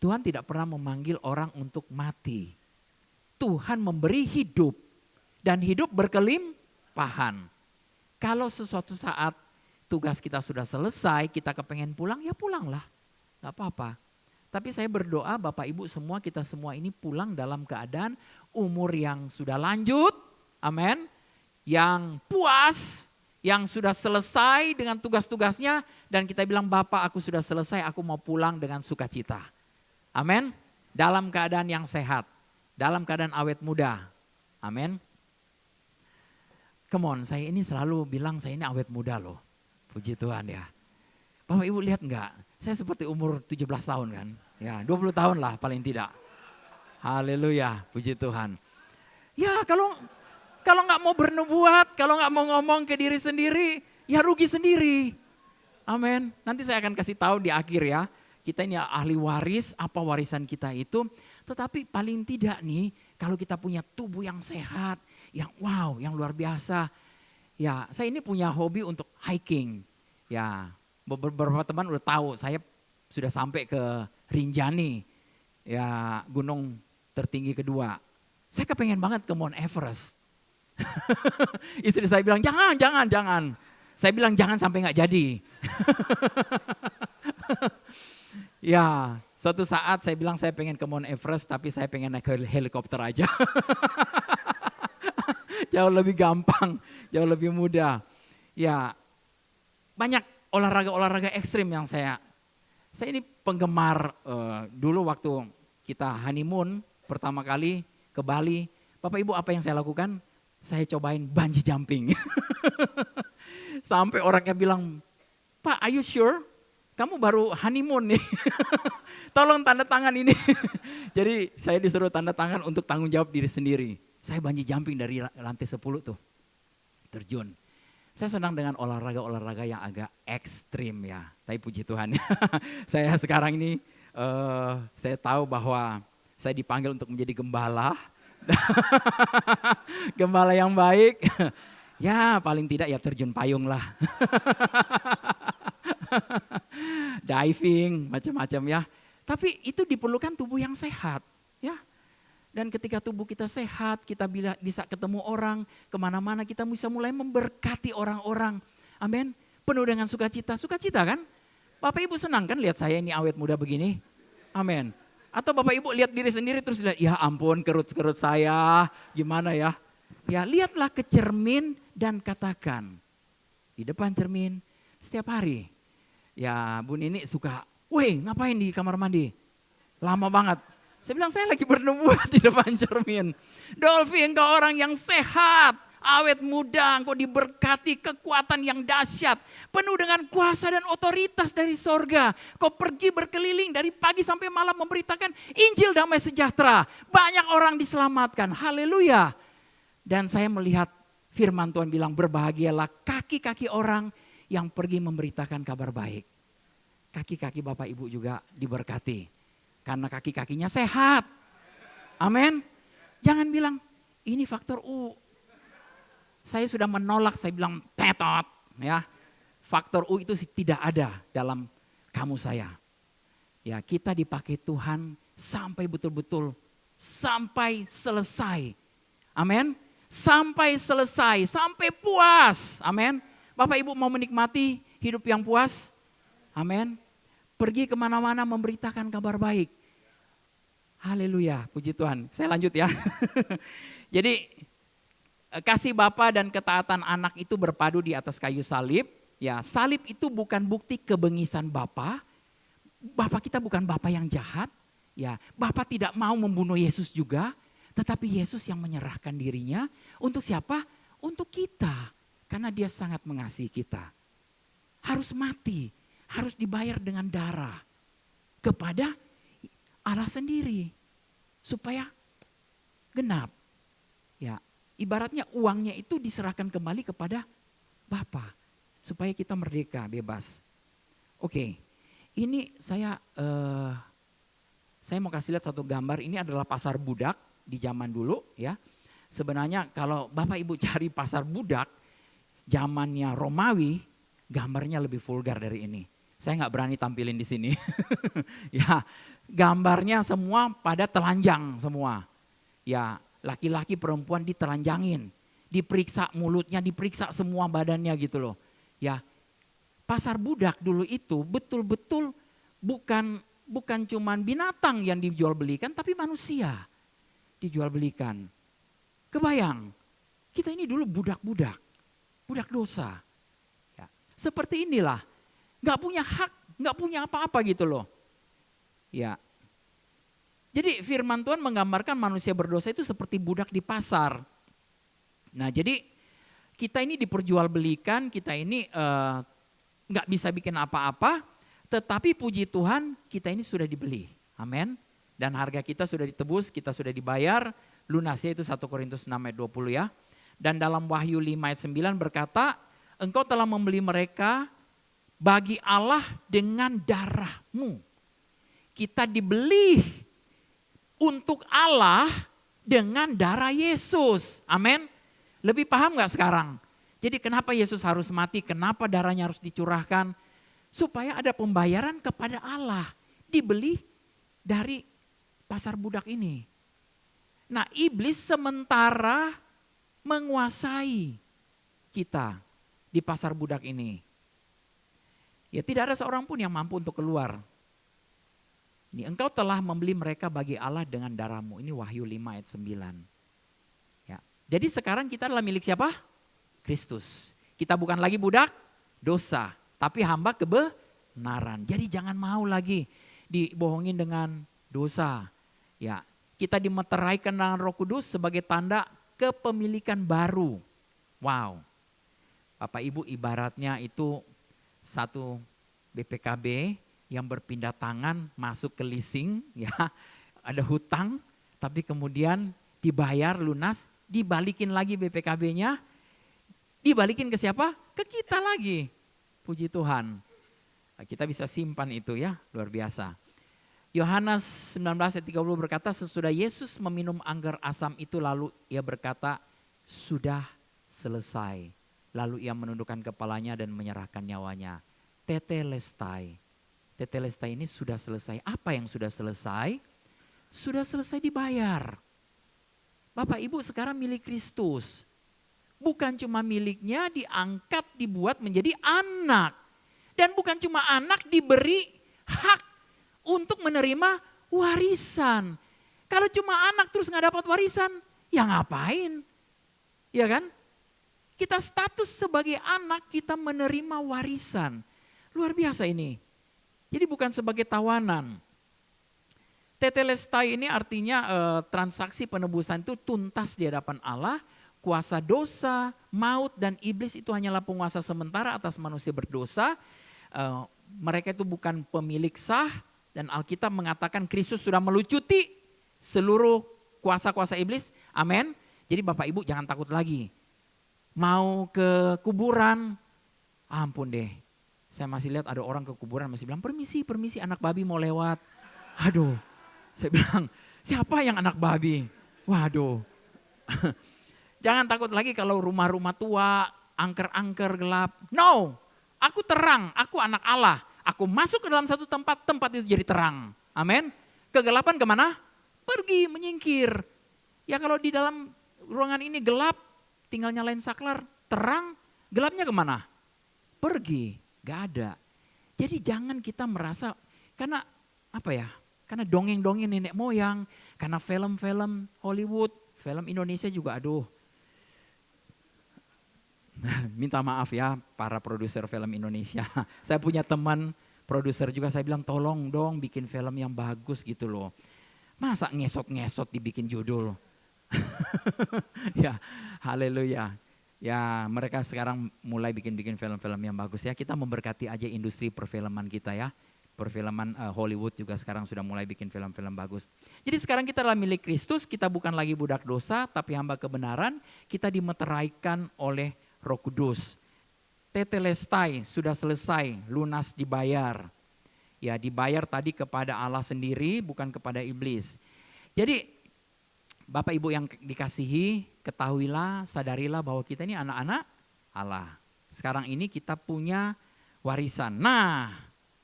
Tuhan tidak pernah memanggil orang untuk mati. Tuhan memberi hidup dan hidup berkelimpahan. Kalau sesuatu saat tugas kita sudah selesai, kita kepengen pulang, ya pulanglah. Gak apa-apa. Tapi saya berdoa Bapak Ibu semua, kita semua ini pulang dalam keadaan umur yang sudah lanjut. Amin. Yang puas, yang sudah selesai dengan tugas-tugasnya. Dan kita bilang Bapak aku sudah selesai, aku mau pulang dengan sukacita. Amin. Dalam keadaan yang sehat. Dalam keadaan awet muda. Amin. Come on, saya ini selalu bilang saya ini awet muda loh. Puji Tuhan ya. Bapak Ibu lihat enggak? Saya seperti umur 17 tahun kan. Ya 20 tahun lah paling tidak. Haleluya, puji Tuhan. Ya kalau enggak mau bernubuat, kalau enggak mau ngomong ke diri sendiri, ya rugi sendiri. Amin. Nanti saya akan kasih tahu di akhir ya. Kita ini ahli waris, apa warisan kita itu. Tetapi paling tidak nih, kalau kita punya tubuh yang sehat, yang wow, yang luar biasa. Ya, saya ini punya hobi untuk hiking. Ya, beberapa teman udah tahu, saya sudah sampai ke Rinjani, ya gunung tertinggi kedua. Saya kepengen banget ke Mount Everest. Istri saya bilang, jangan. Saya bilang jangan sampai nggak jadi. Ya, suatu saat saya bilang saya pengen ke Mount Everest, tapi saya pengen naik helikopter aja. Jauh lebih gampang, jauh lebih mudah. Ya, banyak olahraga-olahraga ekstrim yang saya ini penggemar dulu waktu kita honeymoon pertama kali ke Bali. Bapak Ibu apa yang saya lakukan? Saya cobain bungee jumping. Sampai orangnya bilang, Pak, are you sure? Kamu baru honeymoon nih, tolong tanda tangan ini. Jadi saya disuruh tanda tangan untuk tanggung jawab diri sendiri. Saya bungee jumping dari lantai 10 tuh, terjun. Saya senang dengan olahraga-olahraga yang agak ekstrim ya, tapi puji Tuhan. Saya sekarang ini, saya tahu bahwa saya dipanggil untuk menjadi gembala. Gembala yang baik, ya paling tidak ya terjun payung lah. Diving, macam-macam ya. Tapi itu diperlukan tubuh yang sehat. Ya. Dan ketika tubuh kita sehat, kita bisa ketemu orang, kemana-mana kita bisa mulai memberkati orang-orang. Amin. Penuh dengan sukacita. Sukacita kan? Bapak Ibu senang kan lihat saya ini awet muda begini? Amin. Atau Bapak Ibu lihat diri sendiri terus lihat, ya ampun kerut-kerut saya, gimana ya? Ya lihatlah ke cermin dan katakan, di depan cermin setiap hari. Ya Bu Nini suka, weh ngapain di kamar mandi? Lama banget. Saya bilang saya lagi bernubuat di depan cermin. Dolphy engkau orang yang sehat, awet muda, engkau diberkati kekuatan yang dahsyat. Penuh dengan kuasa dan otoritas dari sorga. Kau pergi berkeliling dari pagi sampai malam memberitakan Injil damai sejahtera. Banyak orang diselamatkan, haleluya. Dan saya melihat firman Tuhan bilang berbahagialah kaki-kaki orang yang pergi memberitakan kabar baik. Kaki-kaki Bapak Ibu juga diberkati. Karena kaki-kakinya sehat. Amin. Jangan bilang, ini faktor U. Saya sudah menolak, saya bilang tetot. Ya. Faktor U itu tidak ada dalam kamu saya. Ya, kita dipakai Tuhan sampai betul-betul, sampai selesai. Amin. Sampai selesai, sampai puas. Amin. Bapak Ibu mau menikmati hidup yang puas? Amin. Pergi kemana-mana memberitakan kabar baik. Haleluya, puji Tuhan. Saya lanjut ya. Jadi kasih Bapa dan ketaatan anak itu berpadu di atas kayu salib. Ya, salib itu bukan bukti kebengisan Bapa. Bapa kita bukan Bapa yang jahat. Ya, Bapa tidak mau membunuh Yesus juga. Tetapi Yesus yang menyerahkan dirinya untuk siapa? Untuk kita. Karena dia sangat mengasihi kita. Harus mati, harus dibayar dengan darah. Kepada Allah sendiri. Supaya genap. Ya, ibaratnya uangnya itu diserahkan kembali kepada Bapa. Supaya kita merdeka, bebas. Oke, ini saya mau kasih lihat satu gambar. Ini adalah pasar budak di zaman dulu ya. Sebenarnya kalau Bapak Ibu cari pasar budak, zamannya Romawi, gambarnya lebih vulgar dari ini. Saya nggak berani tampilin di sini. Ya, gambarnya semua pada telanjang semua. Ya, laki-laki perempuan ditelanjangin, diperiksa mulutnya, diperiksa semua badannya gitu loh. Ya, pasar budak dulu itu betul-betul bukan cuman binatang yang dijual belikan, tapi manusia dijual belikan. Kebayang, kita ini dulu budak dosa. Ya, seperti inilah, nggak punya hak, nggak punya apa-apa gitu loh. Ya, jadi firman Tuhan menggambarkan manusia berdosa itu seperti budak di pasar. Nah, jadi kita ini diperjualbelikan, kita ini nggak bisa bikin apa-apa, tetapi puji Tuhan kita ini sudah dibeli. Amin. Dan harga kita sudah ditebus, kita sudah dibayar. Lunasnya itu 1 Korintus 6 ayat 20 ya. Dan dalam Wahyu 5 ayat 9 berkata, engkau telah membeli mereka bagi Allah dengan darahmu. Kita dibeli untuk Allah dengan darah Yesus. Amin. Lebih paham gak sekarang? Jadi kenapa Yesus harus mati, kenapa darahnya harus dicurahkan? Supaya ada pembayaran kepada Allah. Dibeli dari pasar budak ini. Nah, iblis sementara menguasai kita di pasar budak ini. Ya, tidak ada seorang pun yang mampu untuk keluar. Ini, engkau telah membeli mereka bagi Allah dengan darahmu. Ini Wahyu 5 ayat 9. Ya. Jadi sekarang kita adalah milik siapa? Kristus. Kita bukan lagi budak dosa, tapi hamba kebenaran. Jadi jangan mau lagi dibohongin dengan dosa. Ya, kita dimeteraikan dengan Roh Kudus sebagai tanda kepemilikan baru. Wow. Bapak Ibu, ibaratnya itu satu BPKB yang berpindah tangan masuk ke leasing, ya. Ada hutang, tapi kemudian dibayar lunas, dibalikin lagi BPKB-nya, dibalikin ke siapa? Ke kita lagi. Puji Tuhan. Kita bisa simpan itu ya, luar biasa. Yohanes 19 ayat 30 berkata, sesudah Yesus meminum anggur asam itu lalu ia berkata, sudah selesai. Lalu ia menundukkan kepalanya dan menyerahkan nyawanya. Tetelestai. Tetelestai ini sudah selesai. Apa yang sudah selesai? Sudah selesai dibayar. Bapak Ibu sekarang milik Kristus. Bukan cuma miliknya, diangkat, dibuat menjadi anak. Dan bukan cuma anak, diberi hak untuk menerima warisan. Kalau cuma anak terus gak dapat warisan, ya ngapain? Ya kan? Kita status sebagai anak, kita menerima warisan. Luar biasa ini. Jadi bukan sebagai tawanan. Tetelestai ini artinya transaksi penebusan itu tuntas di hadapan Allah. Kuasa dosa, maut dan iblis itu hanyalah penguasa sementara atas manusia berdosa. Mereka itu bukan pemilik sah. Dan Alkitab mengatakan Kristus sudah melucuti seluruh kuasa-kuasa iblis. Amin. Jadi Bapak Ibu jangan takut lagi. Mau ke kuburan, ampun deh. Saya masih lihat ada orang ke kuburan masih bilang, permisi anak babi mau lewat. Aduh, saya bilang siapa yang anak babi? Waduh. Jangan takut lagi kalau rumah-rumah tua, angker-angker gelap. No, aku terang, aku anak Allah. Aku masuk ke dalam satu tempat, tempat itu jadi terang. Amin. Kegelapan kemana? Pergi, menyingkir. Ya kalau di dalam ruangan ini gelap, tinggal nyalain saklar, terang, gelapnya kemana? Pergi, gak ada. Jadi jangan kita merasa, karena apa ya? Karena dongeng-dongeng nenek moyang, karena film-film Hollywood, film Indonesia juga aduh. Minta maaf ya para produser film Indonesia. Saya punya teman produser juga, saya bilang tolong dong bikin film yang bagus gitu loh. Masa ngesot-ngesot dibikin judul. Ya, haleluya. Ya, mereka sekarang mulai bikin film-film yang bagus ya. Kita memberkati aja industri perfilman kita ya. Perfilman Hollywood juga sekarang sudah mulai bikin film-film bagus. Jadi sekarang kita adalah milik Kristus, kita bukan lagi budak dosa, tapi hamba kebenaran. Kita dimeteraikan oleh Roh Kudus. Tetelestai sudah selesai, lunas dibayar. Ya, dibayar tadi kepada Allah sendiri, bukan kepada iblis. Jadi Bapak Ibu yang dikasihi, ketahuilah, sadarilah bahwa kita ini anak-anak Allah. Sekarang ini kita punya warisan. Nah,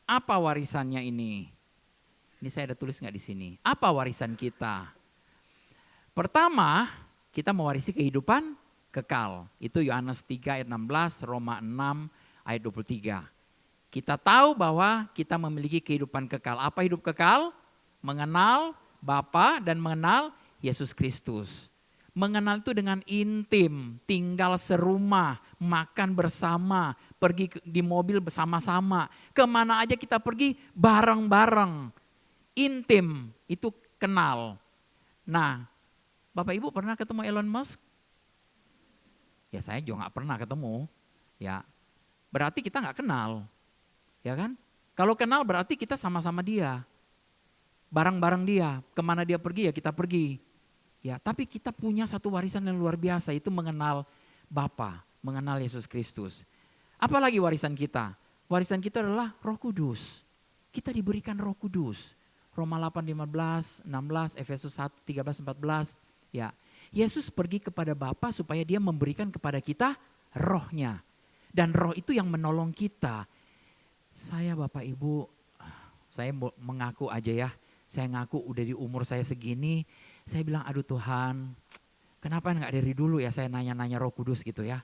apa warisannya ini? Ini saya ada tulis nggak di sini? Apa warisan kita? Pertama, kita mewarisi kehidupan kekal. Itu Yohanes 3 ayat 16, Roma 6 ayat 23. Kita tahu bahwa kita memiliki kehidupan kekal. Apa hidup kekal? Mengenal Bapa dan mengenal Yesus Kristus. Mengenal itu dengan intim, tinggal serumah, makan bersama, pergi di mobil bersama-sama. Kemana aja kita pergi bareng-bareng. Intim, itu kenal. Nah, Bapak Ibu pernah ketemu Elon Musk? Ya saya juga gak pernah ketemu. Ya, berarti kita gak kenal. Ya kan? Kalau kenal berarti kita sama-sama dia. Bareng-bareng dia, kemana dia pergi ya kita pergi. Ya, tapi kita punya satu warisan yang luar biasa, itu mengenal Bapa, mengenal Yesus Kristus. Apalagi warisan kita? Warisan kita adalah Roh Kudus. Kita diberikan Roh Kudus. Roma 8, 15, 16, Efesus 1, 13, 14. Ya, Yesus pergi kepada Bapa supaya dia memberikan kepada kita rohnya. Dan roh itu yang menolong kita. Saya Bapak Ibu, saya mengaku aja ya. Saya ngaku udah di umur saya segini, saya bilang aduh Tuhan, kenapa enggak dari dulu ya saya nanya-nanya Roh Kudus gitu ya.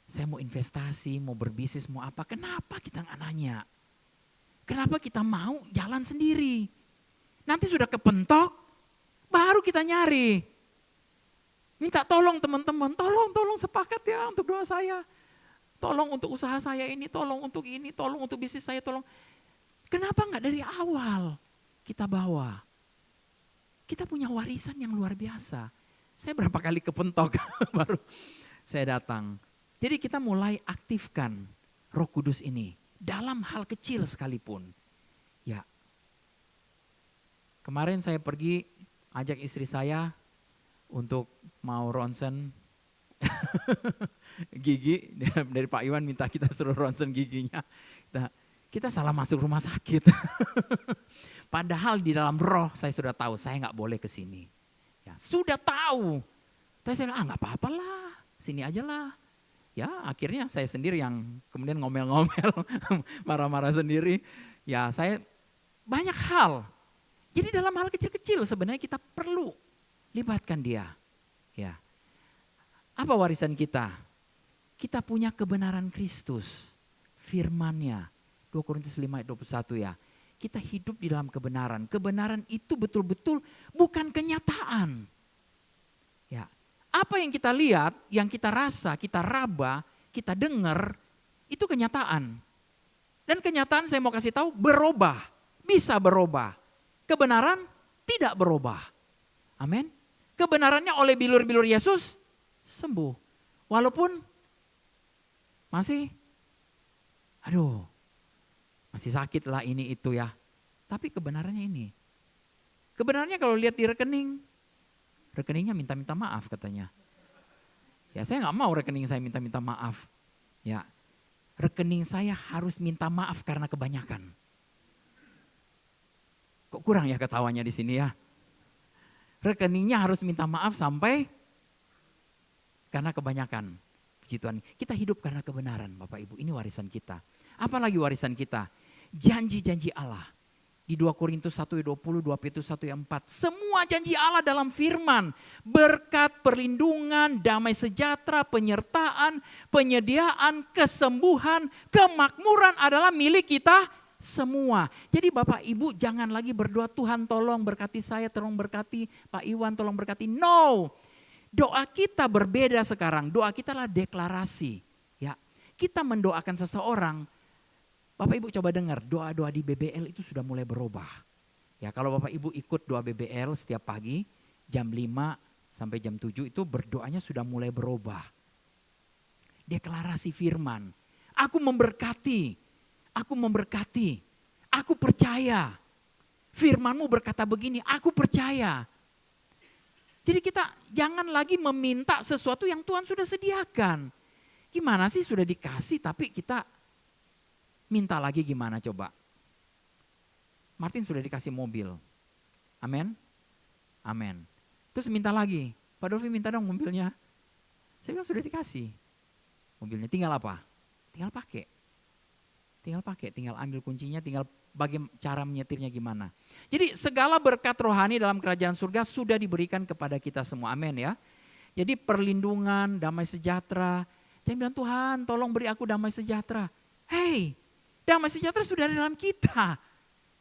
Saya mau investasi, mau berbisnis, mau apa, kenapa kita enggak nanya? Kenapa kita mau jalan sendiri? Nanti sudah kepentok, baru kita nyari. Minta tolong teman-teman, tolong sepakat ya untuk doa saya. Tolong untuk usaha saya ini, tolong untuk ini, tolong untuk bisnis saya, tolong. Kenapa enggak dari awal kita bawa? Kita punya warisan yang luar biasa. Saya berapa kali kepentok baru saya datang. Jadi kita mulai aktifkan Roh Kudus ini dalam hal kecil sekalipun. Ya. Kemarin saya pergi ajak istri saya untuk mau ronsen gigi, dari Pak Iwan minta kita suruh ronsen giginya. Kita salah masuk rumah sakit. Padahal di dalam roh saya sudah tahu saya nggak boleh ke sini. Ya, sudah tahu. Tapi saya bilang, nggak apa-apa lah, sini aja lah. Ya akhirnya saya sendiri yang kemudian ngomel-ngomel, marah-marah sendiri. Ya saya banyak hal. Jadi dalam hal kecil-kecil sebenarnya kita perlu libatkan dia. Ya. Apa warisan kita? Kita punya kebenaran Kristus, firman-Nya. 2 Korintus 5 ayat 21 ya. Kita hidup di dalam kebenaran. Kebenaran itu betul-betul bukan kenyataan. Ya. Apa yang kita lihat, yang kita rasa, kita raba, kita dengar, itu kenyataan. Dan kenyataan saya mau kasih tahu berubah, bisa berubah. Kebenaran tidak berubah. Amin. Kebenarannya oleh bilur-bilur Yesus sembuh. Walaupun masih masih sakit lah ini itu ya. Tapi kebenarannya ini. Kebenarannya kalau lihat di rekening, rekeningnya minta-minta maaf katanya. Ya saya gak mau rekening saya minta-minta maaf. Ya, rekening saya harus minta maaf karena kebanyakan. Kok kurang ya ketawanya di sini ya. Rekeningnya harus minta maaf sampai karena kebanyakan. Puji Tuhan. Kita hidup karena kebenaran Bapak Ibu. Ini warisan kita. Apalagi warisan kita? Janji-janji Allah. Di 2 Korintus 1:20, 2 Petrus 1:4. Semua janji Allah dalam firman. Berkat, perlindungan, damai sejahtera, penyertaan, penyediaan, kesembuhan, kemakmuran adalah milik kita semua. Jadi Bapak Ibu jangan lagi berdoa Tuhan tolong berkati saya, tolong berkati Pak Iwan, tolong berkati. No. Doa kita berbeda sekarang. Doa kita adalah deklarasi. Ya, kita mendoakan seseorang. Bapak Ibu coba dengar, doa-doa di BBL itu sudah mulai berubah. Ya, kalau Bapak Ibu ikut doa BBL setiap pagi jam 5 sampai jam 7 itu berdoanya sudah mulai berubah. Deklarasi firman. Aku memberkati, aku percaya. Firman-Mu berkata begini, aku percaya. Jadi kita jangan lagi meminta sesuatu yang Tuhan sudah sediakan. Gimana sih sudah dikasih tapi kita minta lagi gimana coba? Martin sudah dikasih mobil. Amin. Amin. Terus minta lagi. Pak Dolfi minta dong mobilnya. Saya bilang sudah dikasih. Mobilnya tinggal apa? tinggal pakai. Tinggal ambil kuncinya, tinggal cara menyetirnya gimana. Jadi segala berkat rohani dalam kerajaan surga sudah diberikan kepada kita semua, amin ya. Jadi perlindungan, damai sejahtera. Jangan bilang, Tuhan tolong beri aku damai sejahtera. Hei, damai sejahtera sudah di dalam kita.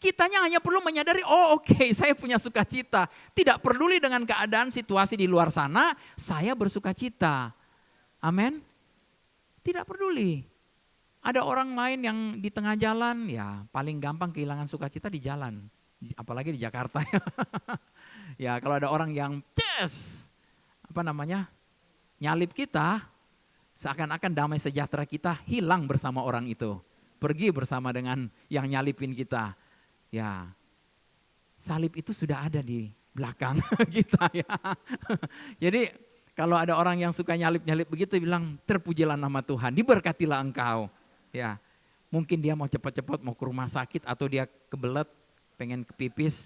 Kitanya hanya perlu menyadari, oke, saya punya sukacita. Tidak peduli dengan keadaan situasi di luar sana, saya bersukacita. Amin. Tidak peduli. Ada orang lain yang di tengah jalan, ya paling gampang kehilangan sukacita di jalan. Apalagi di Jakarta. Ya kalau ada orang yang nyalip kita, seakan-akan damai sejahtera kita hilang bersama orang itu. Pergi bersama dengan yang nyalipin kita. Ya, salib itu sudah ada di belakang kita ya. Jadi kalau ada orang yang suka nyalip-nyalip begitu bilang, terpujilah nama Tuhan, diberkatilah engkau. Ya, mungkin dia mau cepat-cepat mau ke rumah sakit atau dia kebelet pengen kepipis.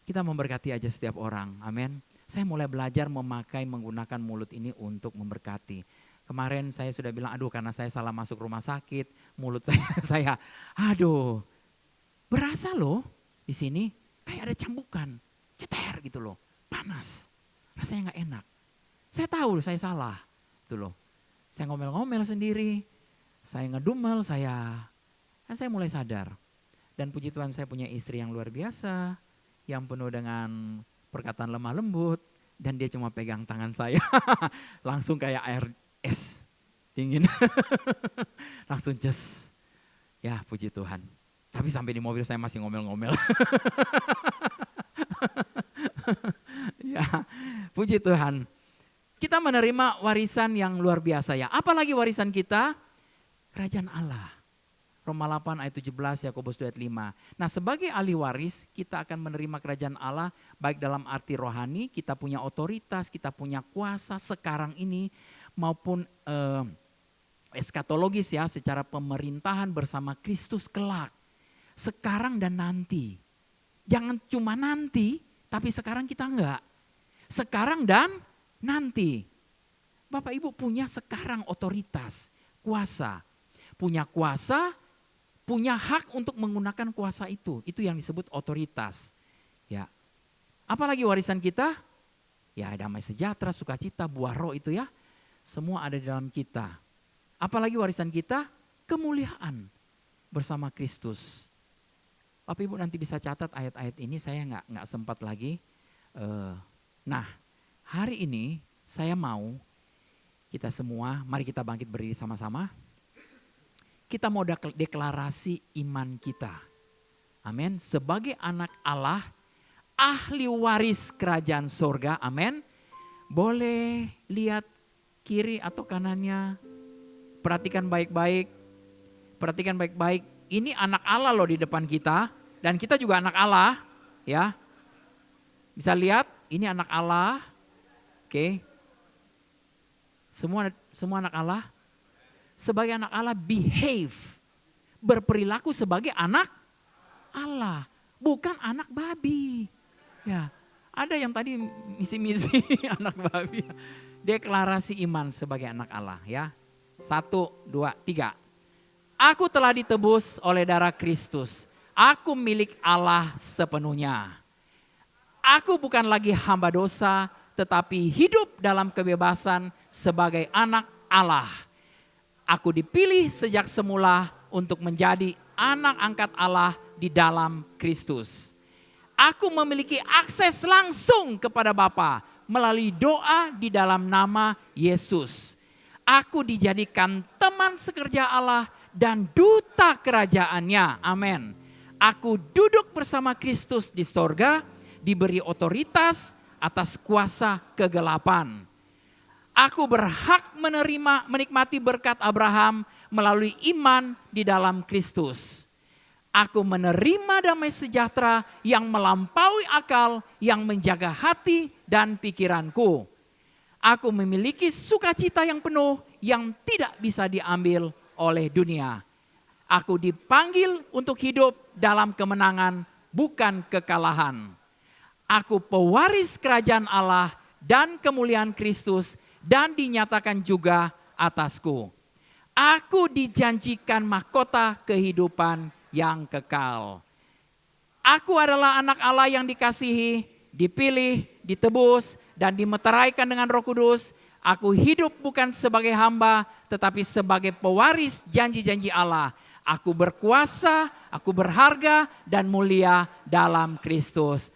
Kita memberkati aja setiap orang, amin. Saya mulai belajar menggunakan mulut ini untuk memberkati. Kemarin saya sudah bilang, karena saya salah masuk rumah sakit, mulut saya berasa loh di sini kayak ada cambukan, ceter gitu loh, panas, rasanya nggak enak. Saya tahu saya salah, itu loh. Saya ngomel-ngomel sendiri, saya ngedumel, saya mulai sadar. Dan puji Tuhan saya punya istri yang luar biasa, yang penuh dengan perkataan lemah lembut, dan dia cuma pegang tangan saya, langsung kayak air es dingin, langsung just, ya puji Tuhan. Tapi sampai di mobil saya masih ngomel-ngomel. Ya, puji Tuhan. Kita menerima warisan yang luar biasa ya. Apalagi warisan kita? Kerajaan Allah. Roma 8 ayat 17, Yakobus 2 ayat 5. Nah sebagai ahli waris kita akan menerima kerajaan Allah baik dalam arti rohani, kita punya otoritas, kita punya kuasa sekarang ini maupun eskatologis ya, secara pemerintahan bersama Kristus kelak. Sekarang dan nanti. Jangan cuma nanti, tapi sekarang kita enggak. Sekarang dan nanti. Bapak Ibu punya sekarang otoritas, kuasa. Punya kuasa, punya hak untuk menggunakan kuasa itu. Itu yang disebut otoritas. Ya. Apalagi warisan kita? Ya damai sejahtera, sukacita, buah roh itu ya. Semua ada di dalam kita. Apalagi warisan kita? Kemuliaan bersama Kristus. Bapak Ibu nanti bisa catat ayat-ayat ini, saya nggak sempat lagi. Nah hari ini saya mau kita semua, mari kita bangkit berdiri sama-sama. Kita mau deklarasi iman kita. Amin. Sebagai anak Allah, ahli waris kerajaan sorga. Amin. Boleh lihat kiri atau kanannya. Perhatikan baik-baik. Perhatikan baik-baik. Ini anak Allah loh di depan kita. Dan kita juga anak Allah. Ya. Bisa lihat ini anak Allah. Oke. Semua anak Allah. Sebagai anak Allah behave, berperilaku sebagai anak Allah, bukan anak babi. Ya, ada yang tadi misi-misi anak babi. Deklarasi iman sebagai anak Allah ya. 1, 2, 3. Aku telah ditebus oleh darah Kristus. Aku milik Allah sepenuhnya. Aku bukan lagi hamba dosa, tetapi hidup dalam kebebasan sebagai anak Allah. Aku dipilih sejak semula untuk menjadi anak angkat Allah di dalam Kristus. Aku memiliki akses langsung kepada Bapa melalui doa di dalam nama Yesus. Aku dijadikan teman sekerja Allah dan duta kerajaannya. Amin. Aku duduk bersama Kristus di sorga, diberi otoritas atas kuasa kegelapan. Aku berhak menikmati berkat Abraham melalui iman di dalam Kristus. Aku menerima damai sejahtera yang melampaui akal, yang menjaga hati dan pikiranku. Aku memiliki sukacita yang penuh yang tidak bisa diambil oleh dunia. Aku dipanggil untuk hidup dalam kemenangan, bukan kekalahan. Aku pewaris kerajaan Allah dan kemuliaan Kristus, dan dinyatakan juga atasku. Aku dijanjikan mahkota kehidupan yang kekal. Aku adalah anak Allah yang dikasihi, dipilih, ditebus, dan dimeteraikan dengan Roh Kudus. Aku hidup bukan sebagai hamba, tetapi sebagai pewaris janji-janji Allah. Aku berkuasa, aku berharga dan mulia dalam Kristus.